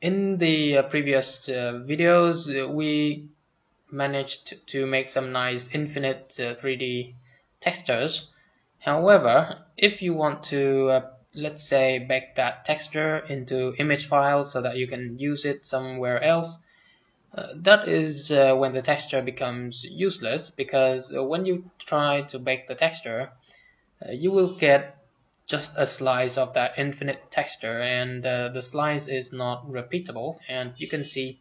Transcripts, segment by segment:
In the previous videos, we managed to make some nice infinite 3D textures. However, if you want to let's say bake that texture into image file so that you can use it somewhere else, that is when the texture becomes useless, because when you try to bake the texture, you will get just a slice of that infinite texture, and the slice is not repeatable, and you can see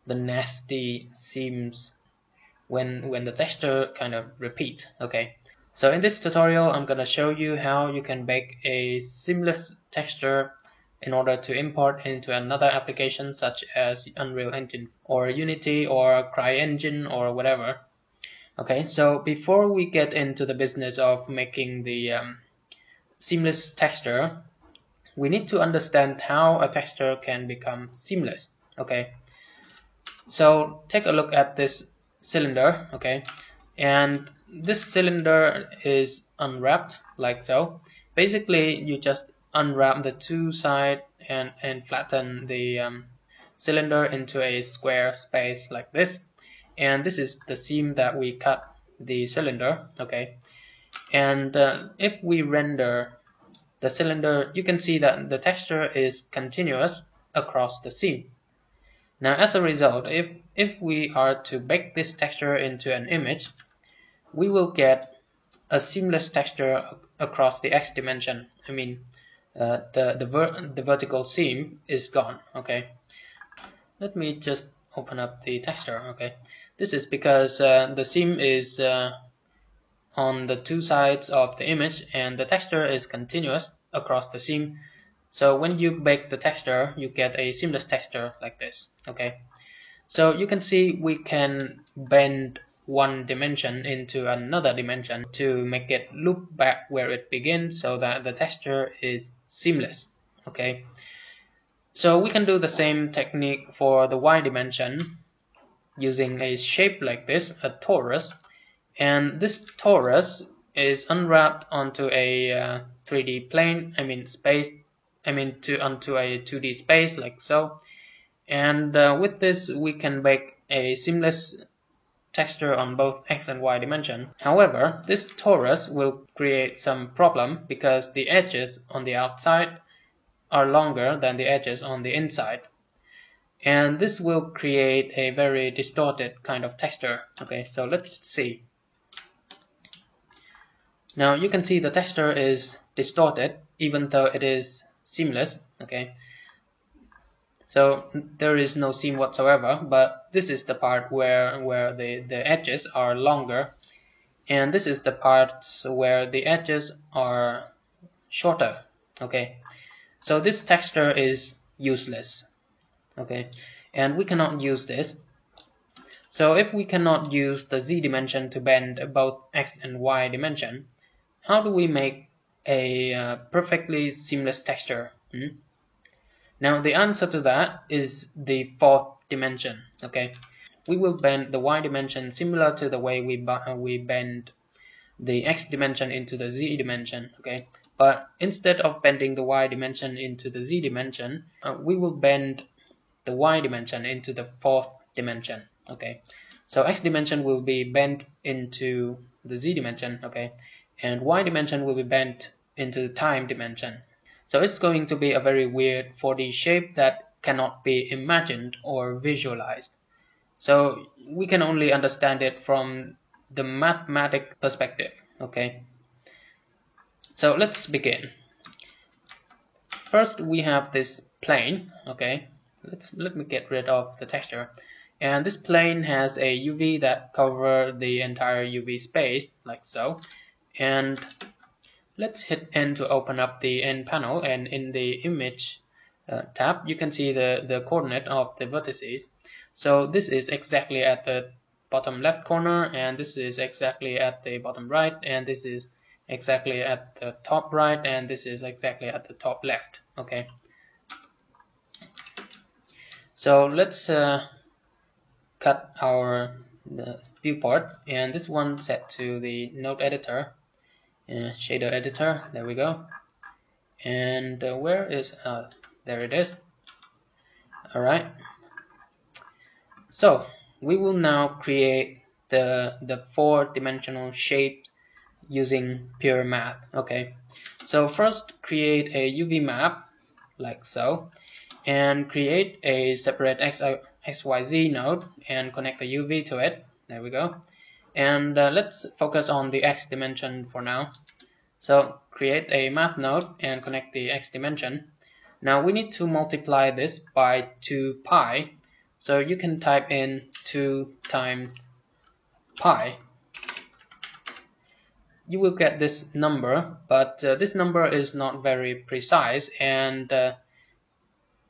the nasty seams when the texture kind of repeat. Okay, so in this tutorial I'm gonna show you how you can bake a seamless texture in order to import into another application such as Unreal Engine or Unity or CryEngine or whatever. Okay, so before we get into the business of making the seamless texture, we need to understand how a texture can become seamless. Okay, so take a look at this cylinder. Okay, and this cylinder is unwrapped like so. Basically, you just unwrap the two sides and flatten the cylinder into a square space like this, and this is the seam that we cut the cylinder. Okay, and if we render the cylinder, you can see that the texture is continuous across the seam. Now, as a result, if we are to bake this texture into an image, we will get a seamless texture across the x dimension. I mean, the vertical seam is gone. Okay, let me just open up the texture. Okay, this is because the seam is on the two sides of the image, and the texture is continuous across the seam. So when you bake the texture, you get a seamless texture like this. Okay, so you can see we can bend one dimension into another dimension to make it loop back where it begins, so that the texture is seamless. Okay, so we can do the same technique for the y dimension using a shape like this, a torus, and this torus is unwrapped onto a 3D plane, onto a 2D space like so, and with this we can bake a seamless texture on both x and y dimension. However, this torus will create some problem because the edges on the outside are longer than the edges on the inside, and this will create a very distorted kind of texture. Okay, so let's see. Now you can see the texture is distorted even though it is seamless. Okay, so there is no seam whatsoever, but this is the part where the edges are longer, and this is the part where the edges are shorter. Okay, so this texture is useless. Okay, and we cannot use this. So if we cannot use the z dimension to bend both x and y dimension, how do we make a perfectly seamless texture? Now the answer to that is the fourth dimension. Okay, we will bend the y dimension similar to the way we bend the x dimension into the z dimension. Okay, but instead of bending the y dimension into the z dimension, we will bend the y dimension into the fourth dimension. Okay, so x dimension will be bent into the z dimension. Okay, and y dimension will be bent into the time dimension. So it's going to be a very weird 4D shape that cannot be imagined or visualized. So we can only understand it from the mathematic perspective. Okay, so let's begin. First we have this plane. Okay, let me get rid of the texture. And this plane has a UV that cover the entire UV space like so. And let's hit N to open up the N panel, and in the image tab you can see the coordinate of the vertices. So this is exactly at the bottom left corner, and this is exactly at the bottom right, and this is exactly at the top right, and this is exactly at the top left. Okay, so let's cut our viewport, and this one set to the node editor, shader editor. There we go. And where is there it is. Alright, so we will now create the four-dimensional shape using pure math. Okay, so first create a UV map like so, and create a separate XYZ node and connect the UV to it. There we go. And let's focus on the X dimension for now. So create a math node and connect the X dimension. Now we need to multiply this by 2 pi. So you can type in 2 times pi. You will get this number, but this number is not very precise, and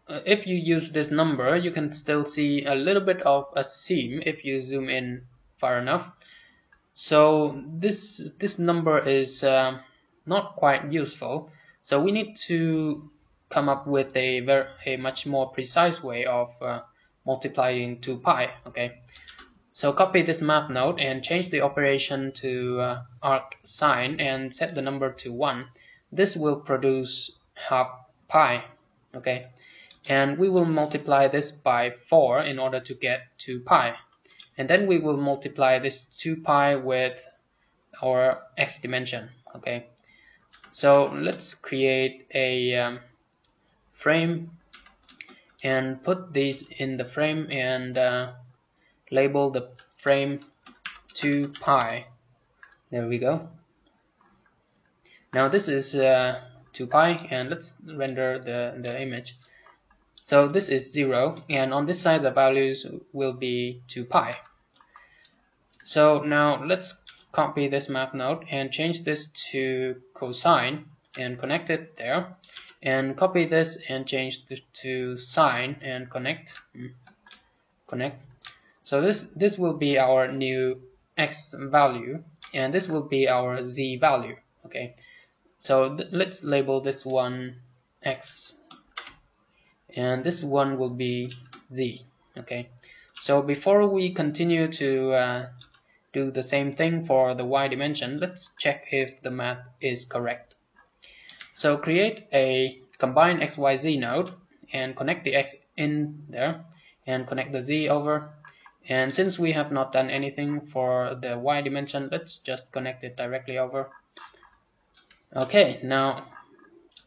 if you use this number, you can still see a little bit of a seam if you zoom in far enough. So this number is not quite useful. So we need to come up with a much more precise way of multiplying 2 pi. Okay, so copy this math node and change the operation to arc sine and set the number to 1. This will produce half pi. Okay, and we will multiply this by 4 in order to get 2 pi. And then we will multiply this 2 pi with our X dimension. Okay, so let's create a frame and put these in the frame and label the frame 2 pi. There we go. Now this is 2 pi, and let's render the image. So this is 0, and on this side the values will be 2 pi. So now let's copy this math node and change this to cosine and connect it there, and copy this and change this to sine and connect. So this will be our new X value, and this will be our Z value. Okay, so let's label this one X, and this one will be Z. Okay, so before we continue to do the same thing for the Y dimension, let's check if the math is correct. So create a combine XYZ node and connect the X in there and connect the Z over. And since we have not done anything for the Y dimension, let's just connect it directly over. Okay, now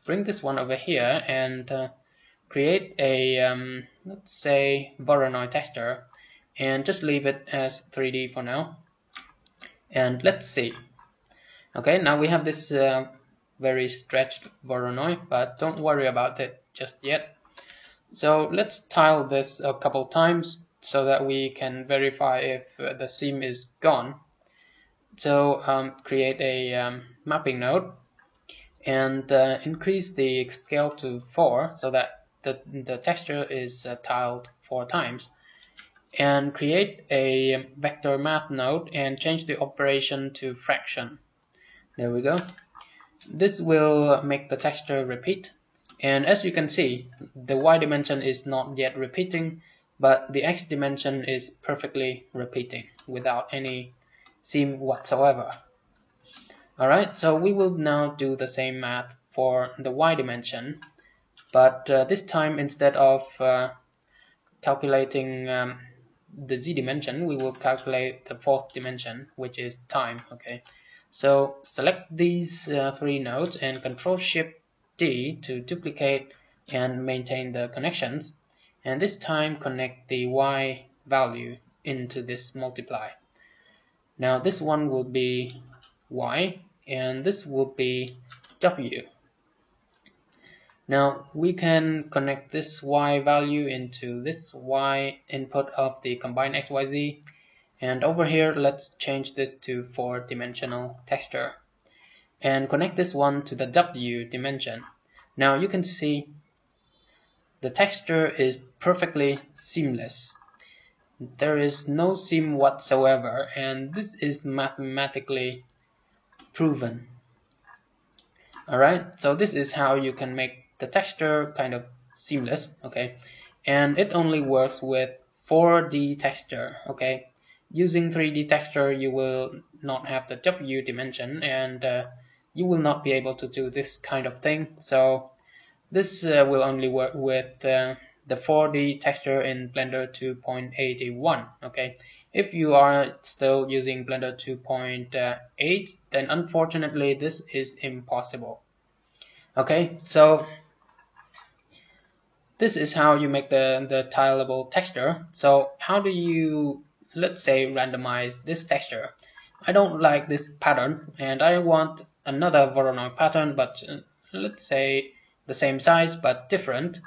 bring this one over here and create a let's say Voronoi texture, and just leave it as 3D for now. And let's see. Okay, now we have this very stretched Voronoi, but don't worry about it just yet. So let's tile this a couple times so that we can verify if the seam is gone. So create a mapping node and increase the scale to 4 so that the texture is tiled 4 times. And create a vector math node and change the operation to fraction. There we go. This will make the texture repeat, and as you can see, the Y dimension is not yet repeating, but the X dimension is perfectly repeating without any seam whatsoever. Alright, so we will now do the same math for the Y dimension, but this time instead of calculating the Z dimension, we will calculate the fourth dimension, which is time. Okay, so select these 3 nodes and Ctrl-Shift-D to duplicate and maintain the connections, and this time connect the Y value into this multiply. Now this one will be Y and this will be W. Now we can connect this Y value into this Y input of the combined XYZ, and over here let's change this to 4-dimensional texture and connect this one to the W dimension. Now you can see the texture is perfectly seamless. There is no seam whatsoever, and this is mathematically proven. Alright, so this is how you can make the texture kind of seamless. Okay, and it only works with 4D texture. Okay, using 3D texture you will not have the W dimension, and you will not be able to do this kind of thing. So this will only work with the 4D texture in Blender 2.81. Okay, if you are still using Blender 2.8, then unfortunately this is impossible. Okay, so this is how you make the tileable texture. So how do you, let's say, randomize this texture? I don't like this pattern and I want another Voronoi pattern, but let's say the same size but different.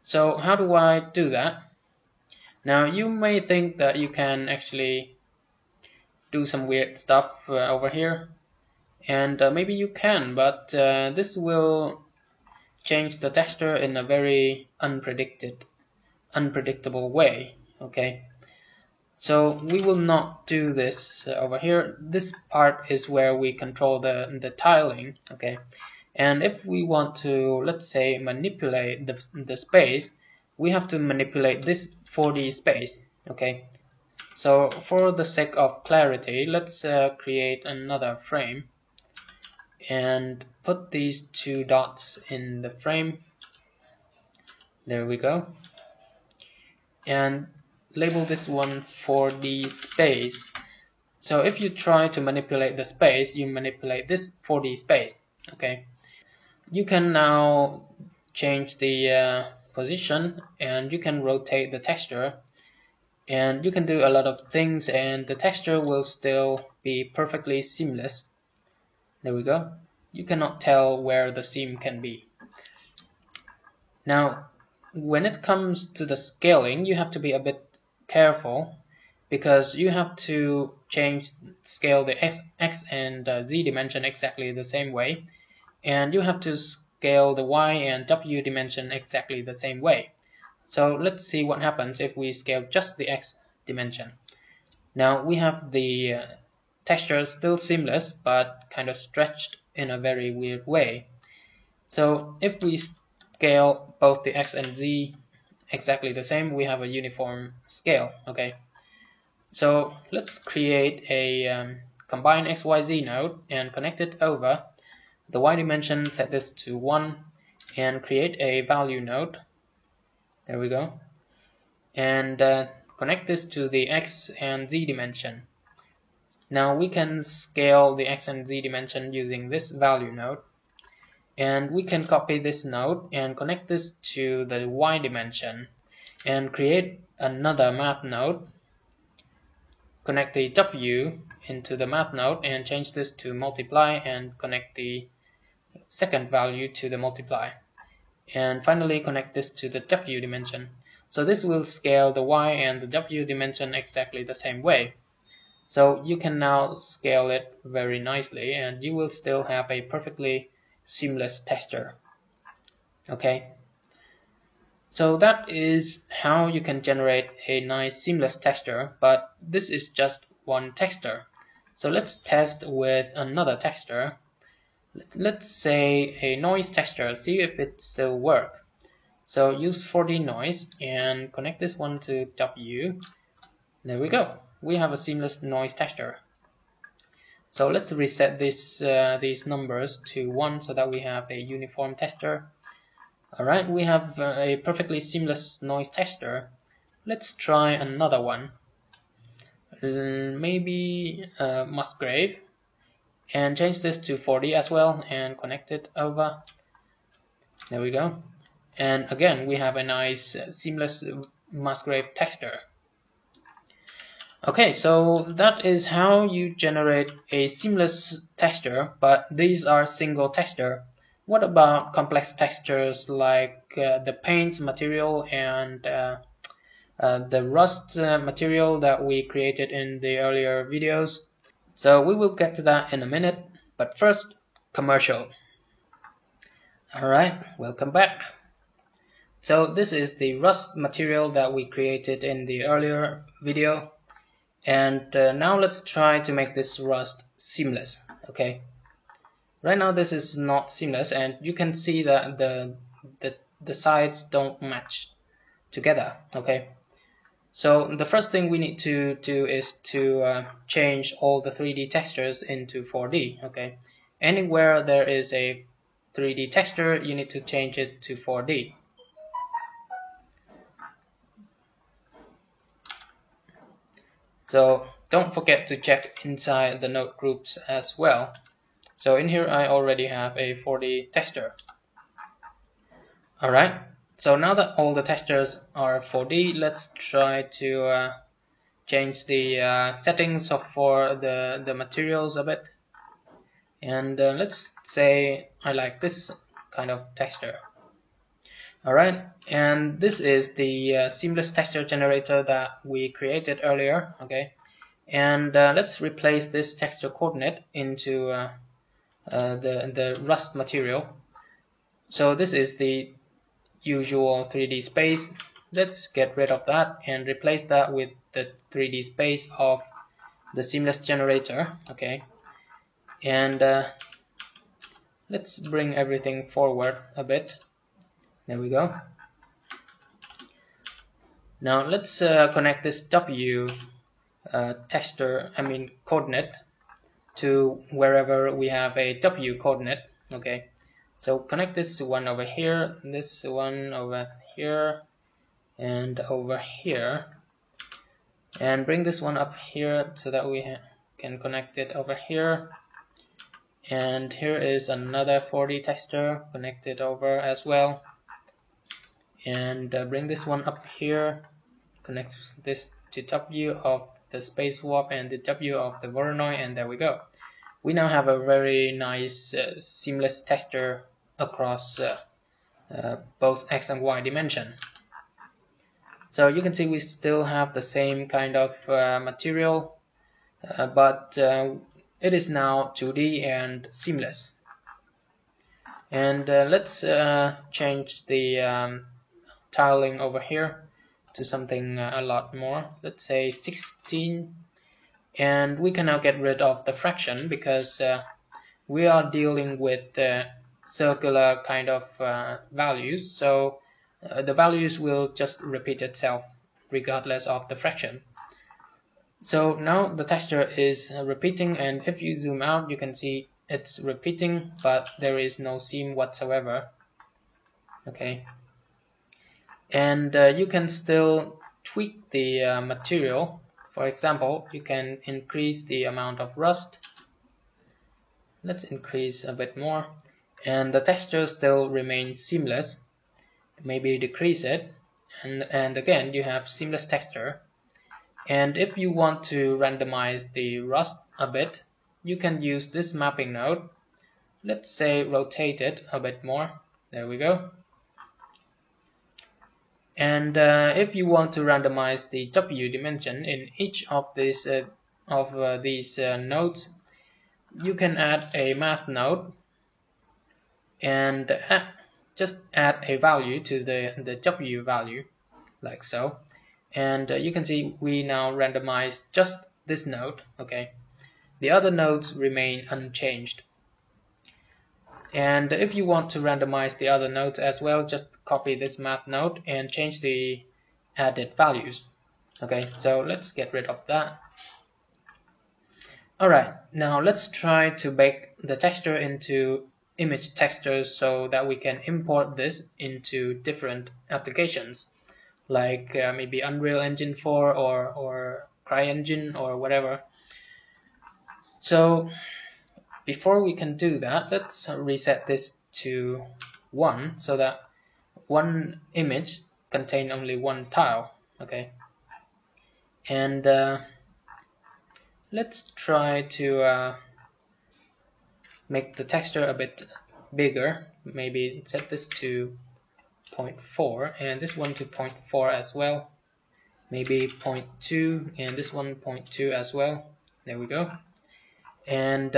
So how do I do that? Now you may think that you can actually do some weird stuff over here, and maybe you can, but this will change the texture in a very unpredictable way. Okay, so we will not do this over here. This part is where we control the tiling. Okay, and if we want to, let's say, manipulate the space, we have to manipulate this 4D space. Okay, so for the sake of clarity, let's create another frame and put these two dots in the frame. There we go. And label this one 4D space. So if you try to manipulate the space, you manipulate this 4D space. Okay, you can now change the position, and you can rotate the texture, and you can do a lot of things, and the texture will still be perfectly seamless. There we go. You cannot tell where the seam can be. Now when it comes to the scaling, you have to be a bit careful, because you have to scale the x and z dimension exactly the same way, and you have to scale the y and w dimension exactly the same way. So let's see what happens if we scale just the x dimension. Now we have the texture still seamless, but kind of stretched in a very weird way. So if we scale both the x and z exactly the same, we have a uniform scale. Okay, so let's create a combine xyz node and connect it over the y dimension, set this to 1, and create a value node. There we go, and connect this to the x and z dimension. Now we can scale the x and z dimension using this value node, and we can copy this node and connect this to the y dimension and create another math node. Connect the w into the math node and change this to multiply, and connect the second value to the multiply, and finally connect this to the w dimension. So this will scale the y and the w dimension exactly the same way. So you can now scale it very nicely, and you will still have a perfectly seamless texture. Okay, so that is how you can generate a nice seamless texture, but this is just one texture. So let's test with another texture. Let's say a noise texture, see if it still works. So use 4D noise and connect this one to W. There we go. We have a seamless noise texture. So let's reset these numbers to 1 so that we have a uniform texture. Alright, we have a perfectly seamless noise texture. Let's try another one. Maybe Musgrave, and change this to 4D as well and connect it over. There we go. And again we have a nice seamless Musgrave texture. Okay, so that is how you generate a seamless texture, but these are single texture. What about complex textures like the paint material and the rust material that we created in the earlier videos? So we will get to that in a minute, but first, commercial. Alright, welcome back. So this is the rust material that we created in the earlier video, and now let's try to make this rust seamless. Okay, right now this is not seamless, and you can see that the sides don't match together. Okay, so the first thing we need to do is to change all the 3D textures into 4D. Okay, anywhere there is a 3D texture, you need to change it to 4D. So don't forget to check inside the node groups as well. So in here I already have a 4D texture. Alright, so now that all the textures are 4D, let's try to change the settings for the materials a bit. And let's say I like this kind of texture. Alright, and this is the seamless texture generator that we created earlier. Okay, and let's replace this texture coordinate into the rust material. So this is the usual 3D space. Let's get rid of that and replace that with the 3D space of the seamless generator. Okay, and let's bring everything forward a bit. There we go. Now let's connect this W coordinate to wherever we have a W coordinate. Okay, so connect this one over here, this one over here, and over here, and bring this one up here so that we can connect it over here. And here is another 4D texture connected over as well, and bring this one up here, connect this to W of the space warp and the W of the Voronoi, and there we go. We now have a very nice seamless texture across both X and Y dimension. So you can see we still have the same kind of material, but it is now 2D and seamless. And let's change the tiling over here to something a lot more, let's say 16, and we can now get rid of the fraction because we are dealing with circular kind of values, so the values will just repeat itself regardless of the fraction. So now the texture is repeating, and if you zoom out you can see it's repeating, but there is no seam whatsoever. Okay, and you can still tweak the material. For example, you can increase the amount of rust. Let's increase a bit more, and the texture still remains seamless. Maybe decrease it, and again you have seamless texture. And if you want to randomize the rust a bit, you can use this mapping node. Let's say rotate it a bit more. There we go. And if you want to randomize the W dimension in each of these nodes, you can add a math node and just add a value to the W value, like so. And you can see we now randomize just this node. Okay, the other nodes remain unchanged. And if you want to randomize the other nodes as well, just copy this math node and change the added values. Okay, so let's get rid of that. Alright, now let's try to bake the texture into image textures so that we can import this into different applications, like maybe Unreal Engine 4 or CryEngine or whatever. So before we can do that, let's reset this to 1 so that one image contains only one tile. Okay, and let's try to make the texture a bit bigger. Maybe set this to 0.4 and this one to 0.4 as well. Maybe 0.2 and this one 0.2 as well. There we go. And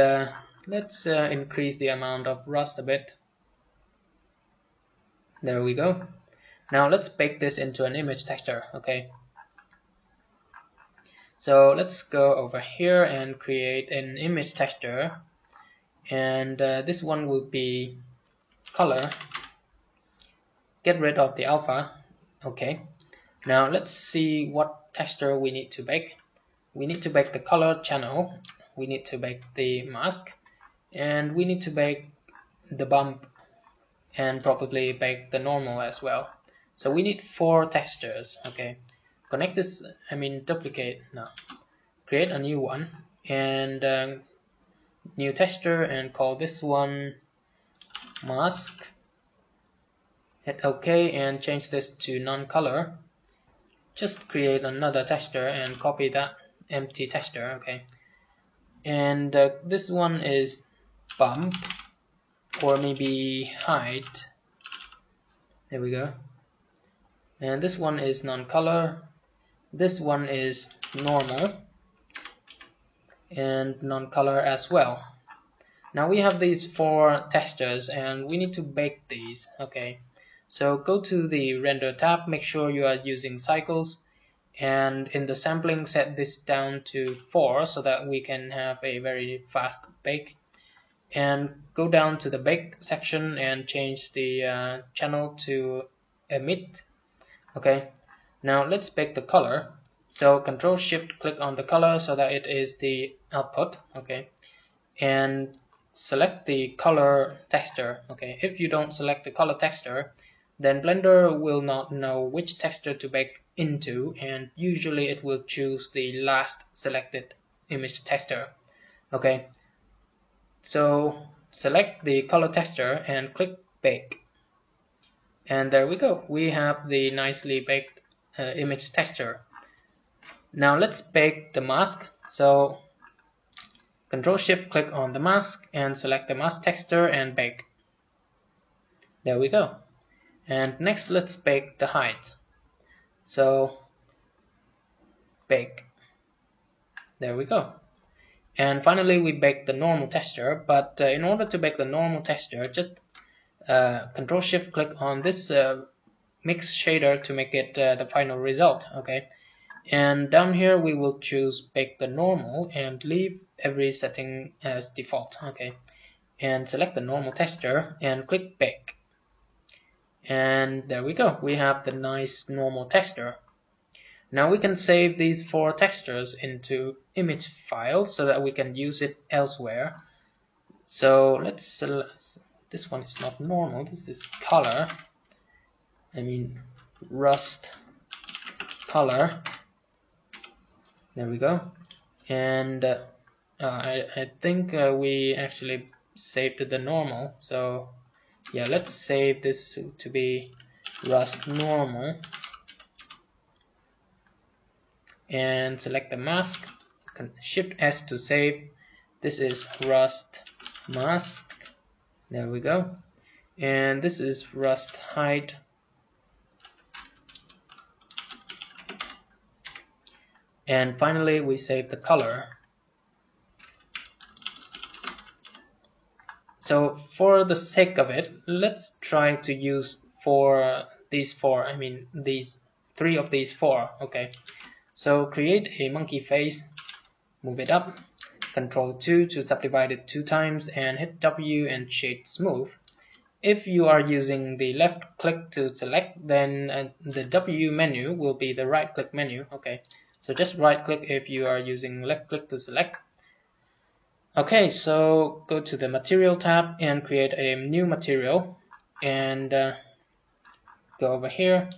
let's increase the amount of rust a bit. There we go. Now let's bake this into an image texture. Okay, so let's go over here and create an image texture, and this one will be color. Get rid of the alpha. Okay, now let's see what texture we need to bake. We need to bake the color channel, we need to bake the mask, and we need to bake the bump, and probably bake the normal as well. So we need 4 textures. Okay, connect this, duplicate now. create a new one, and new texture, and call this one mask. Hit OK and change this to non-color. Just create another texture and copy that empty texture. Okay, and this one is bump, or maybe height. There we go. And this one is non-color. This one is normal and non-color as well. Now we have these 4 textures and we need to bake these. Okay, so go to the render tab, make sure you are using cycles, and in the sampling set this down to 4 so that we can have a very fast bake, and go down to the bake section and change the channel to emit. Okay, now let's bake the color. So Control Shift click on the color so that it is the output. Okay, and select the color texture. Okay, if you don't select the color texture, then Blender will not know which texture to bake into, and usually it will choose the last selected image texture. Okay, so select the color texture and click bake, and there we go, we have the nicely baked image texture. Now let's bake the mask. So Control Shift click on the mask and select the mask texture and bake. There we go. And next let's bake the height. So bake. There we go. And finally we bake the normal texture, but in order to bake the normal texture, just Control Shift click on this mix shader to make it the final result. Okay, and down here we will choose bake the normal and leave every setting as default. Okay, and select the normal texture and click bake, and there we go, we have the nice normal texture. Now we can save these 4 textures into image files so that we can use it elsewhere. So let's select, this one is not normal, this is color, rust color. There we go. And I think we actually saved the normal, so yeah, let's save this to be rust normal and select the mask, Shift S to save. This is rust mask. There we go. And this is rust height. And finally we save the color. So for the sake of it, let's try to use these 3 of these 4. Okay, so create a monkey face, move it up, Control 2 to subdivide it 2 times, and hit W and shade smooth. If you are using the left click to select, then the W menu will be the right click menu. Okay, so just right click if you are using left click to select. Okay, so go to the material tab and create a new material, and go over here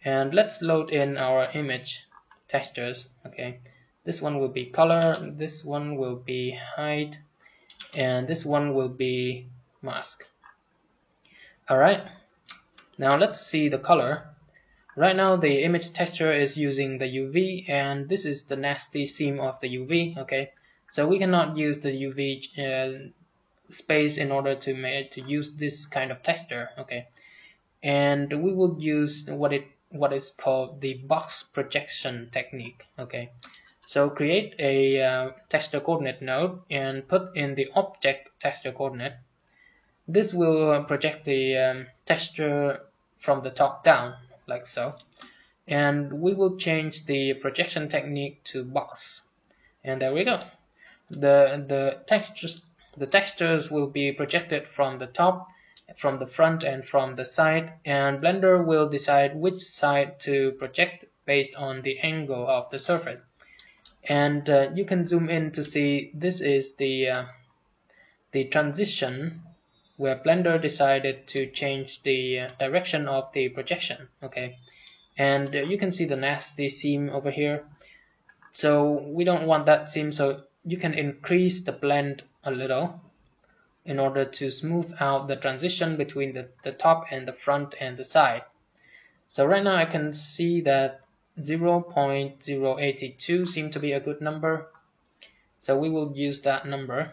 and let's load in our image textures. Okay, this one will be color, this one will be height, and this one will be mask. Alright, now let's see the color. Right now the image texture is using the UV, and this is the nasty seam of the UV. Okay, so we cannot use the UV space in order to use this kind of texture. Okay, and we will use what is called the box projection technique. Okay, so create a texture coordinate node and put in the object texture coordinate. This will project the texture from the top down, like so, and we will change the projection technique to box, and there we go. The textures will be projected from the top, from the front, and from the side, and Blender will decide which side to project based on the angle of the surface. And you can zoom in to see this is the transition where Blender decided to change the direction of the projection. Okay, and you can see the nasty seam over here. So we don't want that seam, so you can increase the blend a little in order to smooth out the transition between the top and the front and the side. So right now I can see that 0.082 seems to be a good number, so we will use that number.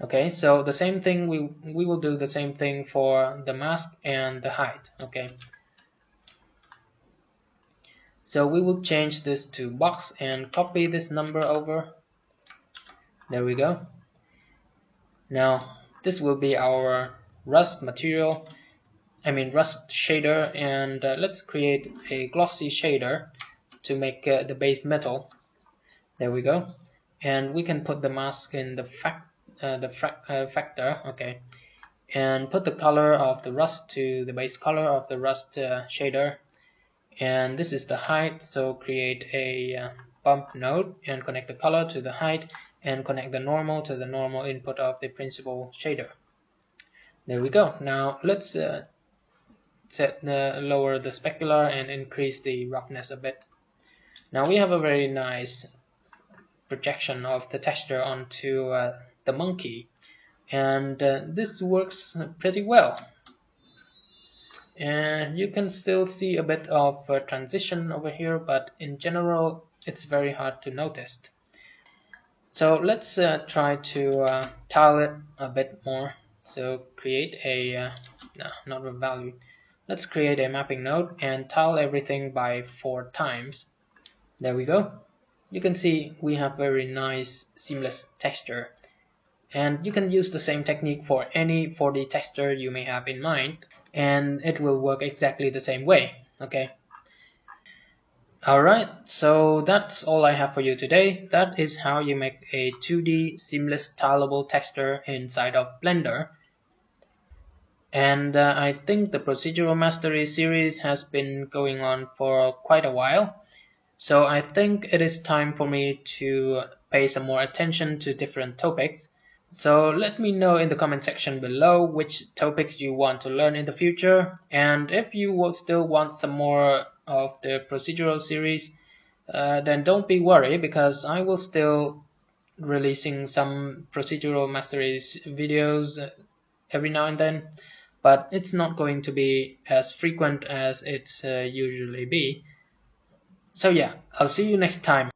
Okay, so the same thing, we will do the same thing for the mask and the height. Okay, so we will change this to box and copy this number over. There we go. Now this will be our rust material, rust shader, and let's create a glossy shader to make the base metal. There we go. And we can put the mask in the factor. Okay, and put the color of the rust to the base color of the rust shader. And this is the height, so create a bump node and connect the color to the height and connect the normal to the normal input of the principal shader. There we go. Now let's lower the specular and increase the roughness a bit. Now we have a very nice projection of the texture onto the monkey, and this works pretty well. And you can still see a bit of transition over here, but in general it's very hard to notice. So let's try to tile it a bit more. So create a no, not a value. Let's create a mapping node and tile everything by 4 times. There we go. You can see we have very nice seamless texture, and you can use the same technique for any 4D texture you may have in mind, and it will work exactly the same way. Okay. Alright, so that's all I have for you today. That is how you make a 2D seamless tileable texture inside of Blender. And I think the Procedural Mastery series has been going on for quite a while. So I think it is time for me to pay some more attention to different topics. So let me know in the comment section below which topics you want to learn in the future, and if you would still want some more of the procedural series, then don't be worried, because I will still releasing some procedural masteries videos every now and then, but it's not going to be as frequent as it's usually be. So yeah, I'll see you next time.